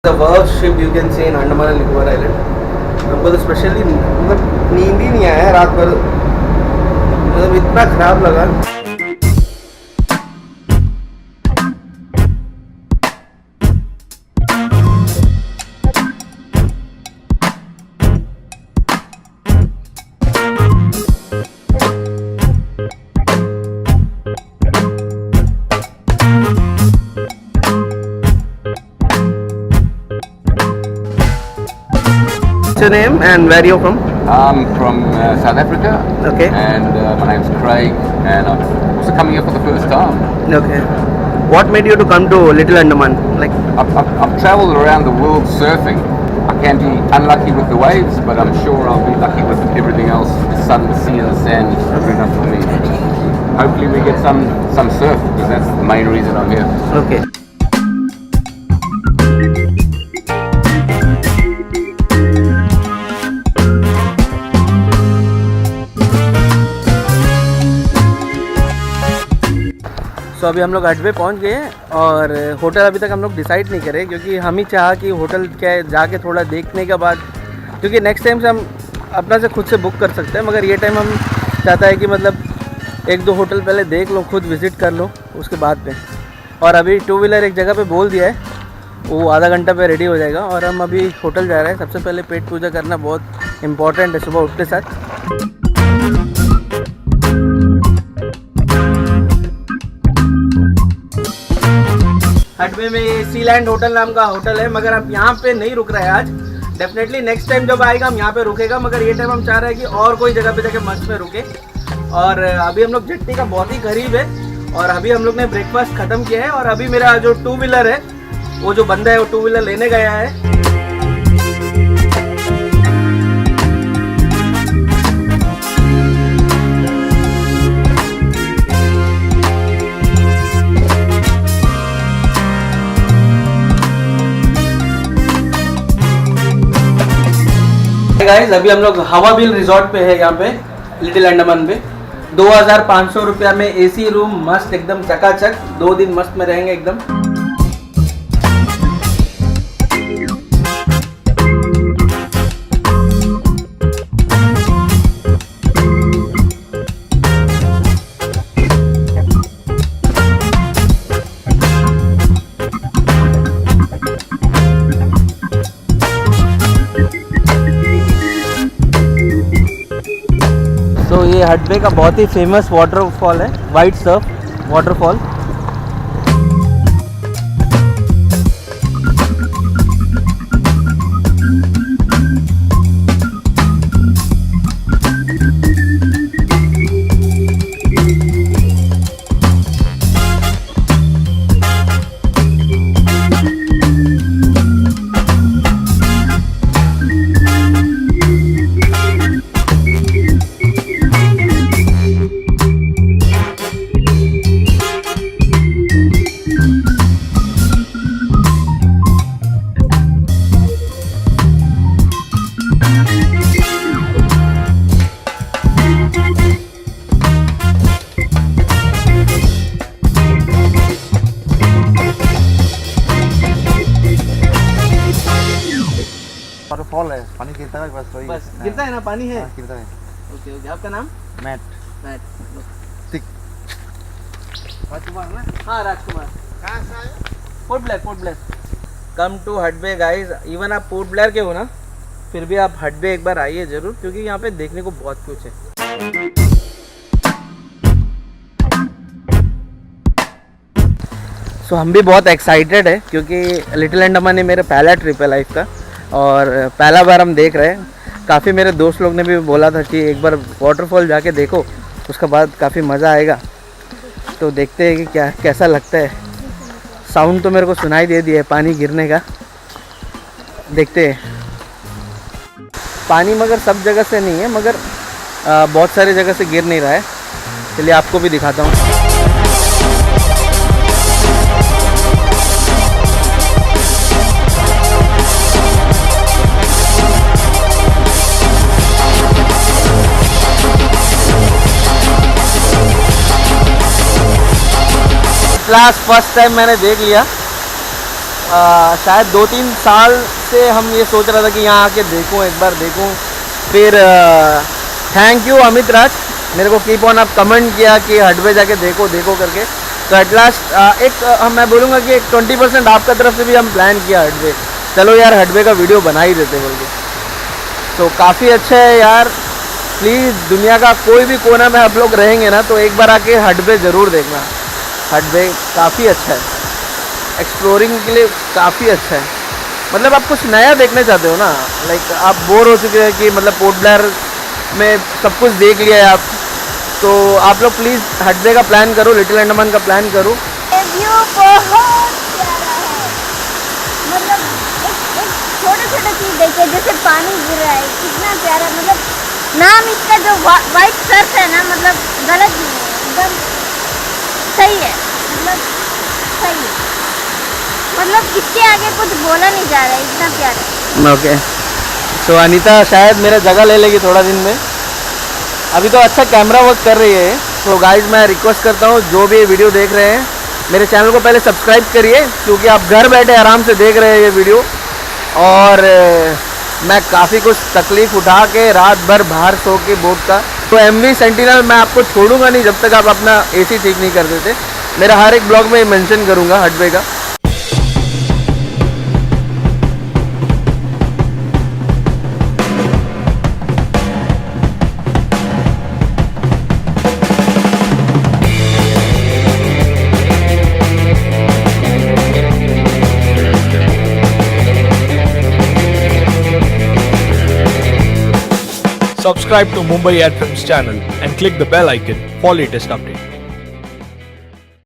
The worst ship you can see in Andaman and Nicobar Island. हमको तो specially मतलब नींद ही नहीं आया रात भर, मतलब इतना खराब लगा. What's your name and where are you from? I'm from South Africa. Okay. And my name's Craig, and I'm also coming here for the first time. Okay. What made you to come to Little Andaman? Like, I've travelled around the world surfing. I can be unlucky with the waves, but I'm sure I'll be lucky with everything else. The sun, the sea, and the sand is good enough for me. Hopefully we get some surf, because that's the main reason I'm here. okay. तो अभी हम लोग हट पे पहुँच गए हैं और होटल अभी तक हम लोग डिसाइड नहीं करे, क्योंकि हम ही चाहा कि होटल क्या है जाके थोड़ा देखने के बाद, क्योंकि नेक्स्ट टाइम से हम अपना से खुद से बुक कर सकते हैं, मगर ये टाइम हम चाहता है कि मतलब एक दो होटल पहले देख लो, खुद विज़िट कर लो उसके बाद में. और अभी टू व्हीलर एक जगह पे बोल दिया है, वो आधा घंटा पे रेडी हो जाएगा और हम अभी होटल जा रहे हैं. सबसे पहले पेट पूजा करना बहुत इम्पॉर्टेंट है सुबह उठते साथ. हटबे में ये सीलैंड होटल नाम का होटल है, मगर अब यहाँ पे नहीं रुक रहा है आज. डेफिनेटली नेक्स्ट टाइम जब आएगा हम यहाँ पे रुकेगा, मगर ये टाइम हम चाह रहे हैं कि और कोई जगह पे जाके मस्त में रुके. और अभी हम लोग जेट्टी का बहुत ही करीब है और अभी हम लोग ने ब्रेकफास्ट ख़त्म किया है और अभी मेरा जो टू व्हीलर है, वो जो बंदा है वो टू व्हीलर लेने गया है. गाइस अभी हम लोग हवाबिल रिजॉर्ट पे है, यहाँ पे लिटिल अंडमान पे 2500 रुपया में एसी रूम, मस्त एकदम चकाचक. 2 दिन मस्त में रहेंगे एकदम. तो ये हटबे का बहुत ही फेमस वाटरफॉल है, व्हिट सर्फ वाटरफॉल. वाटरफॉल है, पानी गिरता है बस वही. बस गिरता है ना, पानी है. गिरता है. Okay okay. आपका नाम? मैट. मैट. ठीक. राजकुमार ना? हाँ राजकुमार. कहाँ से आए? Port Blair. Port Blair. Come to Hut Bay guys. Even आप पोर्ट ब्लेयर के हो ना, फिर भी आप हटबे एक बार आइए ज़रूर, क्योंकि यहाँ पे देखने को बहुत कुछ है. सो हम भी बहुत एक्साइटेड है, क्योंकि लिटिल अंडमान मेरा पहला ट्रिप है लाइफ का और पहला बार हम देख रहे हैं. काफ़ी मेरे दोस्त लोग ने भी बोला था कि एक बार वाटरफॉल जाके देखो, उसके बाद काफ़ी मज़ा आएगा. तो देखते हैं कि क्या कैसा लगता है. साउंड तो मेरे को सुनाई दे दिया है पानी गिरने का. देखते हैं. पानी मगर सब जगह से नहीं है, मगर बहुत सारी जगह से गिर नहीं रहा है. चलिए आपको भी दिखाता हूँ. फर्स्ट टाइम मैंने देख लिया शायद 2-3 साल से हम ये सोच रहा था कि यहाँ आके देखूँ, एक बार देखूँ। फिर थैंक यू अमित राज, मेरे को कीप ऑन आप कमेंट किया कि हटबे जाके देखो करके। तो एट लास्ट एक मैं बोलूँगा कि एक 20% आपका तरफ से भी हम प्लान किया हटबे, चलो यार हटबे का वीडियो बना ही देते बोल के। तो काफ़ी अच्छा है यार, प्लीज़ दुनिया का कोई भी कोना में आप लोग रहेंगे ना तो एक बार आके हटबे ज़रूर देखना। हटबे काफ़ी अच्छा है, एक्सप्लोरिंग के लिए काफ़ी अच्छा है। मतलब आप कुछ नया देखने चाहते हो ना, लाइक आप बोर हो चुके हैं कि मतलब पोर्ट ब्लेयर में सब कुछ देख लिया है आप, तो आप लोग प्लीज़ हटबे का प्लान करो, लिटिल अंडमान का प्लान करो। व्यू बहुत प्यारा है, मतलब एक छोटे चीज़ देखिए, जैसे पानी गिर रहा है, कितना प्यारा। मतलब नाम इसका जो वाइट सर्फ है ना, मतलब गलत नहीं है, एकदम सही है, मतलब सही है। मतलब इसके आगे कुछ बोला नहीं जा रहा है, इतना प्यारा। ओके सो अनीता शायद मेरा जगह ले लेगी थोड़ा दिन में, अभी तो अच्छा कैमरा वर्क कर रही है। तो गाइज मैं रिक्वेस्ट करता हूँ जो भी ये वीडियो देख रहे हैं मेरे चैनल को पहले सब्सक्राइब करिए, क्योंकि आप घर बैठे आराम से देख रहे हैं ये वीडियो। और मैं काफ़ी कुछ तकलीफ़ उठा के रात भर बाहर सो के बोट का, तो MV सेंटिनल मैं आपको छोड़ूंगा नहीं जब तक आप अपना AC ठीक नहीं कर देते। मेरा हर एक ब्लॉग में मेंशन करूँगा हटबे का। Subscribe to Mumbai Ad Films channel and click the bell icon for latest updates.